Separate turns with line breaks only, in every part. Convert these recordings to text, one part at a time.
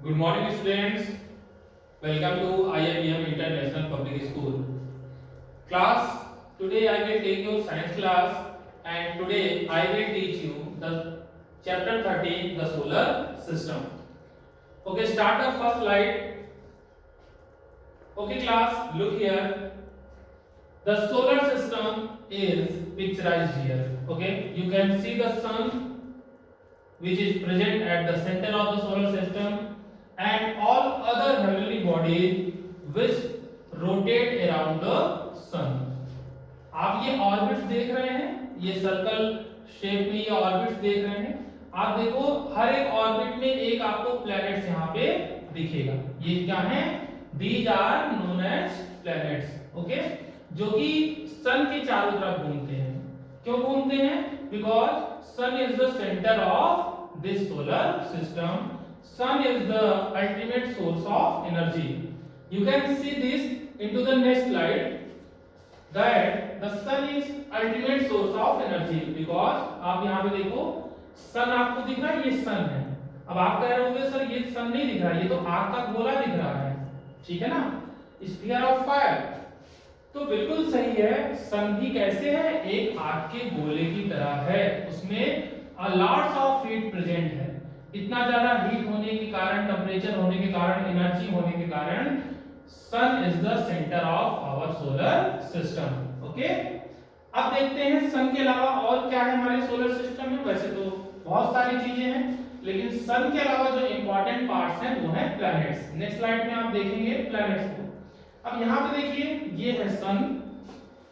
Good morning, students. Welcome to IIM International Public School. Class, today I will take your science class, and today I will teach you the chapter 13, the solar system. Okay, start the first slide. Okay, class, look here. The solar system is picturized here. Okay, you can see the sun, which is present at the center of the solar system, and all other heavenly bodies which rotate around the sun. आप ये orbits देख रहे हैं, ये circle shape में ये orbits देख रहे हैं। आप देखो हर एक ऑर्बिट में एक आपको प्लैनेट्स यहाँ पे दिखेगा। ये क्या है? These are known as planets. Okay, जो कि सन के चारों तरफ घूमते हैं। क्यों घूमते हैं? Because sun is the centre of this solar system. Sun is the ultimate source of energy. You can see this into the next slide, that the sun is ultimate source of energy because आप यहाँ पे देखो sun आपको दिख रहा है, ये sun है। अब आप कह रहे होंगे सर ये sun नहीं दिख रहा, ये तो आग का गोला दिख रहा है, ठीक है ना, sphere of fire। तो बिल्कुल सही है, सन भी कैसे है? एक आग के गोले की तरह है, उसमें लॉट्स ऑफ हीट प्रेजेंट है। इतना ज्यादा हीट होने के कारण, टेम्परेचर होने के कारण, एनर्जी होने के कारण sun is the centre of our solar system. Okay, अब देखते हैं सन के अलावा और क्या है हमारे सोलर सिस्टम में। वैसे तो बहुत सारी चीजें हैं, लेकिन सन के अलावा जो इंपॉर्टेंट पार्ट्स हैं वो है प्लैनेट्स। नेक्स्ट स्लाइड में आप देखेंगे प्लैनेट्स को। अब यहाँ पे देखिए, ये है सन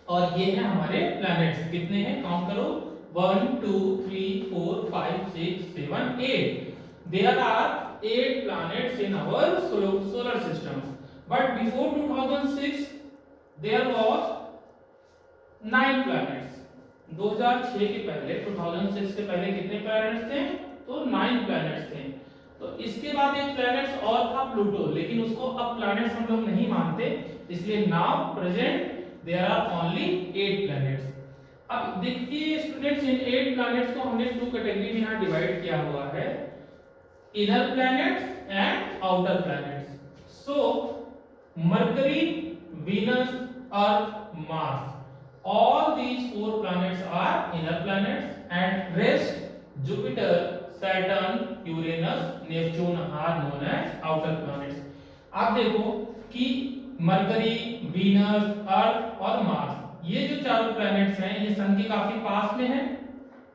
और ये है हमारे प्लैनेट्स। कितने हैं? काउंट करो। 1 2 3 4 5 6 7 8। There are 8 planets in our solar system. But before 2006, there was 9 planets. 2006 के पहले, 2006 के पहले कितने planets थे? तो 9 planets थे। तो इसके बाद एक planets और था प्लूटो, लेकिन उसको अब planets हम लोग नहीं मानते, इसलिए now present there are only 8 planets. अब देखिए स्टूडेंट्स, इन 8 planets को हमने 2 कैटेगरी में यहाँ डिवाइड किया हुआ है, inner planets and outer planets. So Mercury, Venus, Earth, Mars, all these 4 planets are inner planets, and rest Jupiter, Saturn, Uranus, Neptune are known as outer planets. आप देखो कि मरकरी, वीनस, अर्थ और Mars, ये जो चारों प्लैनेट्स हैं ये सन के काफी पास में हैं,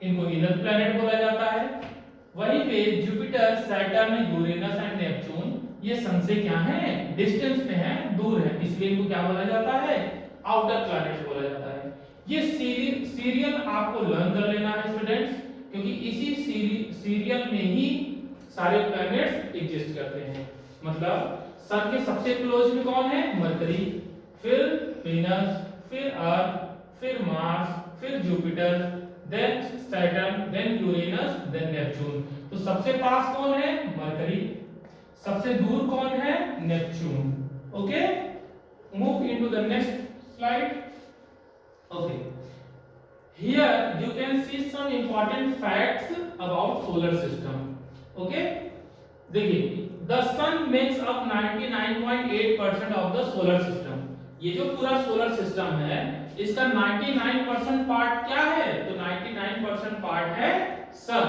इनको इनर प्लैनेट बोला जाता है। वहीं पे Jupiter, Saturn, Uranus and Neptune ये सन से क्या है? डिस्टेंस में है, दूर है, इसलिए इनको क्या बोला जाता है? आउटर प्लैनेट्स बोला जाता है। ये सीरियल आपको लर्न कर लेना है स्टूडेंट्स, क्योंकि इसी सीरियल में ही सारे प्लैनेट्स एग्जिस्ट करते हैं। मतलब सन के सबसे क्लोज में कौन है? मरकरी, फिर वीनस, फिर अर्थ, फिर मार्स, फिर Jupiter, then Saturn, then Uranus, then Neptune. तो सबसे पास कौन है? मरकरी। सबसे दूर कौन है? Neptune. Okay, move into the next slide. Okay, here you can see some important facts about solar system. Okay, देखिए the sun makes up 99.8% of the solar system. ये जो पूरा सोलर सिस्टम है इसका 99% पार्ट क्या है? तो 99% पार्ट है सन,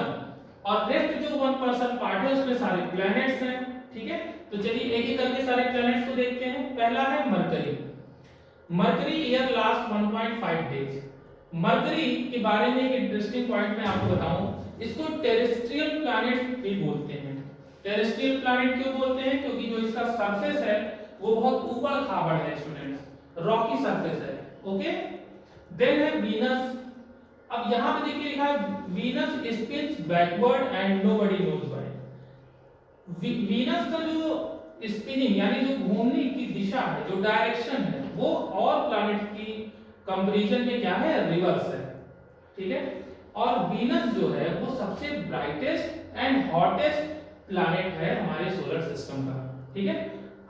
और रेस्ट जो 1% पार्ट है उसमें सारे प्लैनेट्स हैं। ठीक है, तो चलिए एक एक करके सारे प्लैनेट्स को देखते हैं। पहला है mercury. Mercury year last 1.5 days. Mercury के बारे में एक इंटरेस्टिंग पॉइंट मैं आपको बताऊं, इसको टेरेस्ट्रियल प्लैनेट भी बोलते हैं। टेरेस्ट्रियल प्लैनेट क्यों बोलते हैं? क्योंकि जो इसका सरफेस है वो बहुत ऊबड़ खाबड़ है स्टूडेंट्स, रॉकी सरफेस है। ओके, देन है वीनस। अब यहां पे देखिए लिखा है Venus spins backward and nobody knows why. Venus का जो स्पिनिंग यानी जो घूमने की दिशा है, जो डायरेक्शन है, वो और प्लैनेट की कंपैरिजन में क्या है? रिवर्स है। ठीक है, और वीनस जो है वो सबसे ब्राइटेस्ट एंड हॉटेस्ट प्लैनेट है हमारे सोलर सिस्टम का। ठीक है,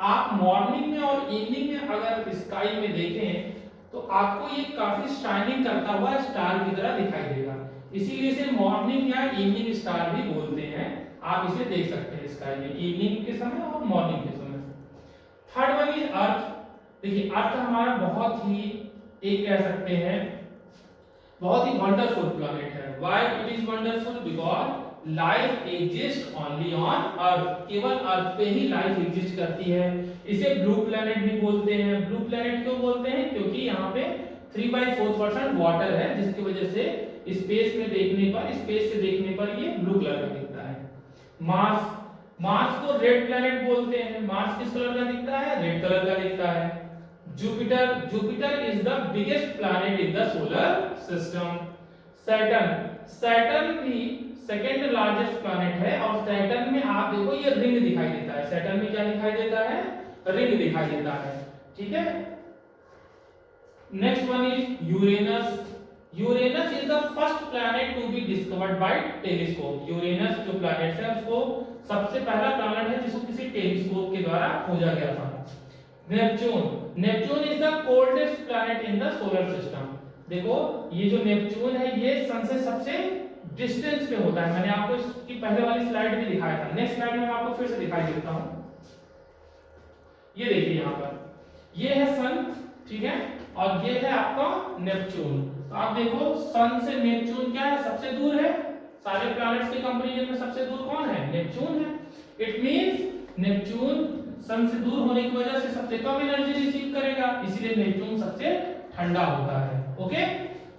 आप मॉर्निंग में और इवनिंग में अगर स्काई में देखें तो आपको ये काफी शाइनिंग करता हुआ स्टार की तरह दिखाई देगा, इसीलिए इसे मॉर्निंग या इवनिंग स्टार भी बोलते हैं। आप इसे देख सकते हैं स्काई में इवनिंग के समय और मॉर्निंग के समय। Third one is earth. देखिए अर्थ हमारा बहुत ही एक कह सकते हैं बहुत ही वंडरफुल प्लैनेट है। Why it is wonderful? Because life exist only on earth. केवल अर्थ पे ही लाइफ एग्जिस्ट करती है। इसे ब्लू प्लैनेट भी बोलते हैं। ब्लू प्लैनेट क्यों बोलते हैं? क्योंकि यहाँ पे 3/4% वाटर है, जिसकी वजह से स्पेस में देखने पर, स्पेस से देखने पर ये ब्लू कलर का दिखता है। मार्स, मार्स को रेड प्लैनेट बोलते हैं। मार्स किस कलर का दिखता है? रेड कलर का दिखता है। Jupiter, Jupiter is the biggest planet in the solar system. Saturn, Saturn भी सेकंड लार्जेस्ट प्लैनेट है और सैटर्न में आप देखो ये रिंग दिखाई देता है। सैटर्न में क्या दिखाई देता है? रिंग दिखाई देता है। ठीक है। Next one is Uranus. Uranus is the first planet to be discovered by telescope. Uranus जो प्लैनेट है उसको सबसे पहला प्लैनेट है जिसको किसी टेलीस्कोप के द्वारा खोजा गया था। Neptune, Neptune is the coldest planet in the solar system. देखो ये जो नेपच्यून है ये सन से सबसे डिस्टेंस पे होता है। मैंने आपको इसकी पहले वाली स्लाइड में दिखाया था। नेक्स्ट स्लाइड में मैं आपको फिर से दिखाई देता हूं। ये देखिए यहाँ पर ये है सन, ठीक है, और ये है आपका नेपच्यून। तो आप देखो सन से नेपच्यून क्या है? सबसे दूर है। सारे प्लैनेट्स के कंपैरिजन में सबसे दूर कौन है? नेपच्यून है। इट मींस नेपच्यून सन से दूर होने की वजह से सबसे कम एनर्जी रिसीव करेगा, इसीलिए नेपच्यून सबसे ठंडा होता है। ओके,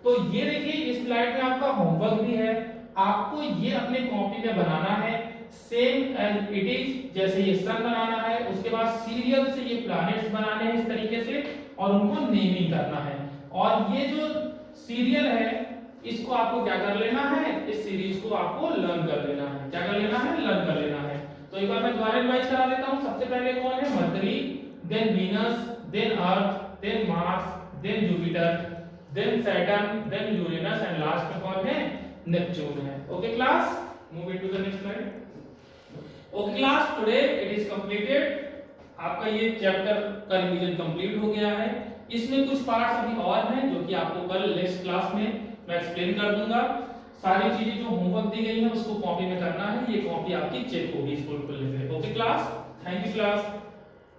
तो ये देखिए इस स्लाइड में आपका होमवर्क भी है। आपको ये अपने कॉपी में बनाना है सेम एज इट इज। जैसे ये सन बनाना है, उसके बाद सीरियल से ये प्लैनेट्स बनाने हैं इस तरीके से और उनको नेमिंग करना है। और ये जो सीरियल है इसको आपको क्या कर लेना है? इस सीरीज को आपको लर्न कर लेना है। क्या कर लेना है? लर्न कर लेना है। तो एक बार मैं दोबारा रिवाइज करा देता हूं। सबसे पहले कौन है? Mercury, then Venus, then Earth, then Mars, then Jupiter, then Saturn, then Uranus and last में कौन है? नेपच्यून है। Okay class, move it to the next slide. Okay class, today it is completed. आपका ये चैप्टर का revision complete हो गया है। इसमें कुछ पार्ट्स अभी और हैं जो कि आपको कल नेक्स्ट क्लास में मैं एक्सप्लेन कर दूंगा। सारी चीजें जो होमवर्क दी गई है उसको कॉपी में करना है। ये कॉपी आपकी चेक होगी स्कूल खुलने से। Okay class, thank you class.